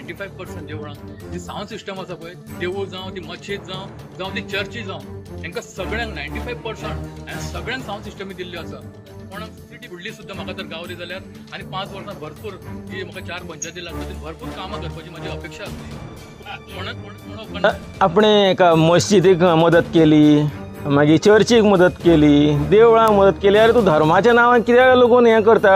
95% देवळांक जी sound system आसा पळय, देवूळ जावं ती मशीद जावं ती चर्ची जावं, तांकां सगळ्यांक 95% हांवें सगळ्यांक सावंड सिस्टमी दिल्ल्यो आसा. कोणाक सिटी फुडली सुद्दां म्हाका जर गावली जाल्यार आनी 5 वर्सां भरपूर जी म्हाका 4 पंचायती लागता ती भरपूर कामां करपाची म्हजी अपेक्षा आसली. आपण एका मस्जिदीक मदत केली, मागीर चर्चीक मदत केली, देवळांक मदत केली. अरे तूं धर्माच्या नांवान कित्याक लागून हें करता?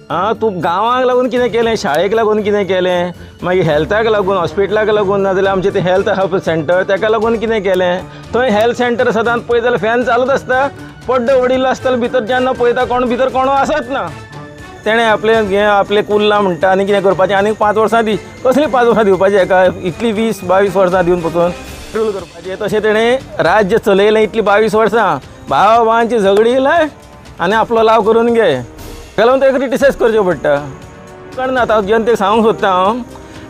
आं, तूं गांवांक लागून कितें केलें, शाळेक लागून कितें केलें, मागीर हेल्थाक लागून, हॉस्पिटलाक लागून, नाजाल्यार आमचें तें हेल्थ हब सेंटर ताका लागून कितें केलें? थंय हेल्थ सेंटर सदांच पळयत जाल्यार फॅन चालूच आसता, पड्डो उडिल्लो आसतना भितर जेन्ना पळयता कोण भितर कोणू आसत ना. तेणें आपलें कुल्ला म्हणटा आनी कितें करपाचें, आनीक 5 वर्सां दी. कसलीं 5 वर्सां दिवपाची हेका? इतलीं 20-22 वर्सां दिवन पसून रूल करपाचें. तशें तेणें राज्य चलयलें इतलीं 22 वर्सां. भावा भावांची झगडी लाय आनी आपलो लाव करून घे. ताका लागून तेका क्रिटिसायज करचें पडटा. कळना आतां जनतेक सांगूंक सोदता हांव,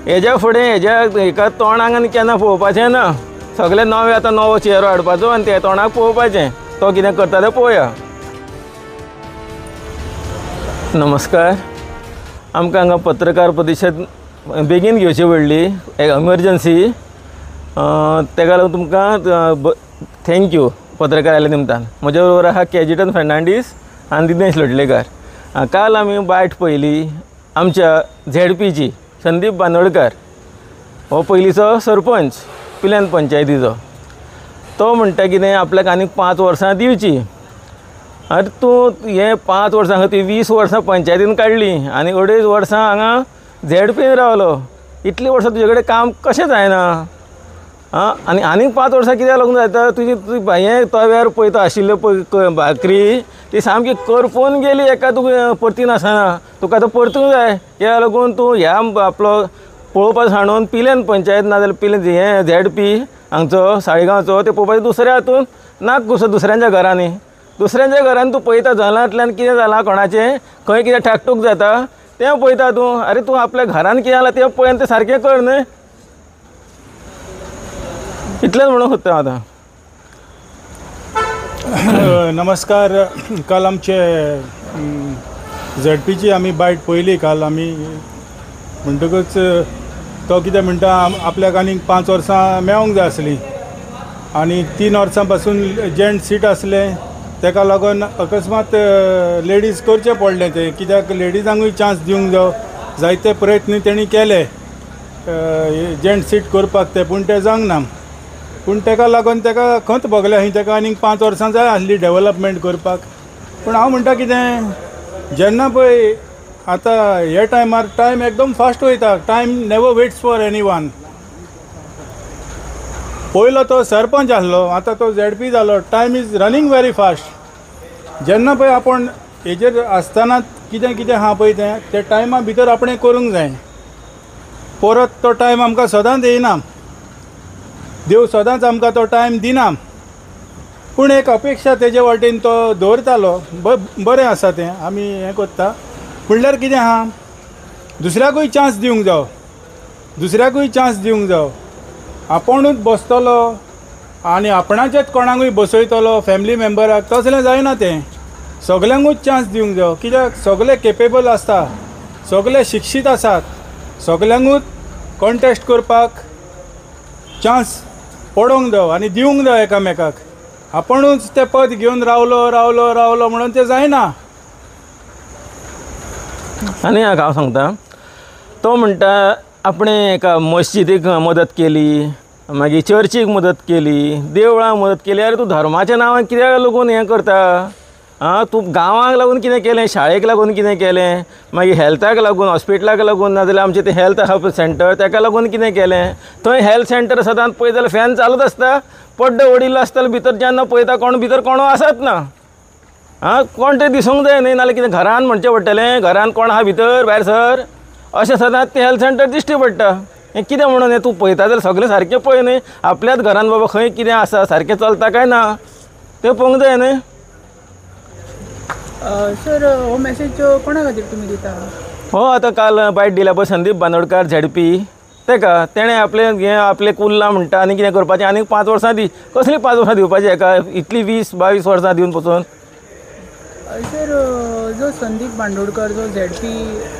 हेज्या फुडें हेका तोंडाक आनी केन्ना पळोवपाचें ना. सगळे नवे आतां नवो चेहरो हाडपाचो आनी ते तोंडाक पळोवपाचें. तो कितें करता तें पळोवया. नमस्कार. आमकां हांगा पत्रकार परिशद बेगीन घेवची पडली, एक एमर्जन्सी. ताका लागून तुमकां थँक्यू पत्रकार आयल्या निमतान. म्हज्या बरोबर आहा केजिटन फेर्नांडीस आनी दिनेश लोटलेकार. काल आमी बायट पळयली आमच्या झेडपीची संदीप बांदोडकार, हो पयलींचो सरपंच पिल्यान पंचायतीचो. तो म्हणटा कितें आपल्याक आनीक 5 वर्सां दिवची. अरे तूं हे 5 वर्सां खातीर 20 वर्सां पंचायतीन काडली आनी 2.5 वर्सां हांगा झेडपीन रावलो. इतलीं वर्सां तुजे कडेन काम कशें जायना? आनी आनीक 5 वर्सां कित्याक लागून जाता? तुजी हें तव्यार पळयता आशिल्ल्यो पळय भाकरी ती सामकी करपून गेली, एका तुका परतीन आसना. तुका आतां परतूंक जाय. ह्या लागून तूं ह्या आपलो पळोवपाचो हाडून पिल्यान पंचायत नाजाल्यार पिल्यान हें झेडपी हांगचो साळीगांवचो ते पळोवपाचें दुसऱ्या हातून नाक घुसो दुसऱ्यांच्या घरांनी. दुसऱ्यांच्या घरान तूं पळयता जनांतल्यान कितें जालां, कोणाचें खंय कितें ठाकटूक जाता तें पळयता तूं. अरे तूं आपल्या घरान कितें जालां तें पळय आनी तें सारकें कर न्हय. इतलेंच म्हणूंक सोदता आतां. नमस्कार. काल आमचे झेडपीची आमी बायट पळयली. काल आमी म्हणटकच तो कितें म्हणटा, आपल्याक आनीक 5 वर्सां मेळोंक जाय आसलीं आनी 3 वर्सां पासून जेंट सीट आसलें, ताका लागून अकस्मात लेडीज करचें पडलें तें. कित्याक लेडीजांकूय चान्स दिवंक जाय. जायते प्रयत्न तेणी केले जेंट सीट करपाक ते, पूण तें जावंक ना. पूण ताका लागून ताका खंत भोगल्या खंय ताका आनीक 5 वर्सां जाय आसली डेवलपमेंट करपाक. पूण हांव म्हणटा कितें, जेन्ना पळय आतां हे टायमार टायम एकदम फास्ट वयता. Time never waits for any one. पयलो तो सरपंच आसलो, आतां तो झेडपी जालो. Time is running very fast. जेन्ना पळय आपण हेजेर आसतना कितें कितें आहा पळय ते टायमा भितर आपणें करूंक जाय. परत तो टायम आमकां सदांच येयना. देव सदांच आमकां तो टायम दिना. पूण एक अपेक्षा तेजे वाटेन तो दवरतालो. बरें आसा तें आमी हें करता. म्हणल्यार कितें आहा, दुसऱ्याकूय चान्स दिवंक जाय. दुसऱ्याकूय चान्स दिवंक जाय. आपुणूच बसतलो आनी आपणाचेच कोणाकूय बसयतलो फॅमिली मेंबराक, तसलें जायना तें. सगल्यांकूच चान्स दिवंक जाय. कित्याक सगळे केपेबल आसता, सगळे शिक्षीत आसात. सगल्यांकूच कॉन्टेस्ट करपाक चान्स पडोवंक जाय आनी दिवंक जाय एकामेकाक. आपुणूच तें पद घेवन रावलो म्हणून तें जायना. आनी हांव सांगता, तो म्हणटा आपणें एका मस्जिदीक मदत केली, मागीर चर्चीक मदत केली, देवळांक मदत केली. अरे तूं धर्माच्या नांवान कित्याक लागून हें करता? तूं गांवांक लागून कितें केलें, शाळेक लागून कितें केलें, मागीर हेल्थाक लागून, हॉस्पिटलाक लागून, नाजाल्यार आमचें तें हेल्थ हब सेंटर ताका लागून कितें केलें? थंय हेल्थ सेंटर सदांच पळयत जाल्यार फॅन चालूच आसता, पड्डो उडिल्लो आसतना भितर जेन्ना पळयता कोण भितर कोणू आसत ना. कोण तें दिसूंक जाय न्हय, नाल्यार कितें घरान म्हणचें पडटलें, घरान कोण आहा भितर भायर सर, अशें सदांच तें हेल्थ सेंटर दिश्टी पडटा. हें कितें म्हणून हें तूं पळयता जाल्यार सगळें सारकें पळय न्हय. आपल्याच घरान बाबा खंय कितें आसा, सारकें चलता काय ना तें पळोवंक जाय न्हय. सर हो मेसेज कोणा खातीर तुमी दिता? हो आतां काल बायट दिल्या पळय संदीप बांदोडकार झेडपी, ताका तेणें आपलें कुल्ला म्हणटा आनी कितें करपाचें, आनीक 5 वर्सां दी. कसलीं 5 वर्सां दिवपाची हेका? इतलीं 20-22 वर्सां दिवन पसून. सर जो संदीप बांदोडकर जो ZP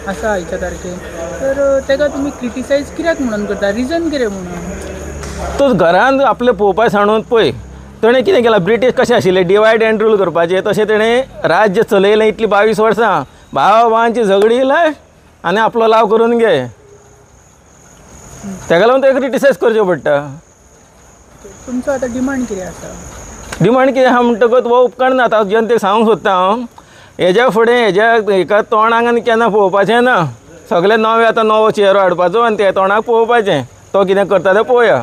आसा आयच्या तारखेर तर तेका तुमी क्रिटिसायज कित्याक म्हणून करता रिजन कितें म्हणून तो घरांत आपले पळोवपाक सांडून पळय ताणें कितें केलां ब्रिटीश कशें आशिल्लें डिवायड एंड रूल करपाचें तशें ताणें राज्य चलयलें इतलीं 22 वर्सां भावा भावांची झगडी लाय आनी आपलो लाव करून घे ताका लागून तेका क्रिटिसायज करचें पडटा तुमचो आतां डिमांड कितें आसा डिमांड कितें आहा म्हणटकच हो उपकार ना आतां जनतेक सांगूंक सोदता हांव हेज्या फुडें हेज्या हेका तोंडाक आनी केन्ना पळोवपाचें ना सगळे नवे आतां नवो चेहरो हाडपाचो आनी ते तोंडाक पळोवपाचें तो कितें करता तें पळोवया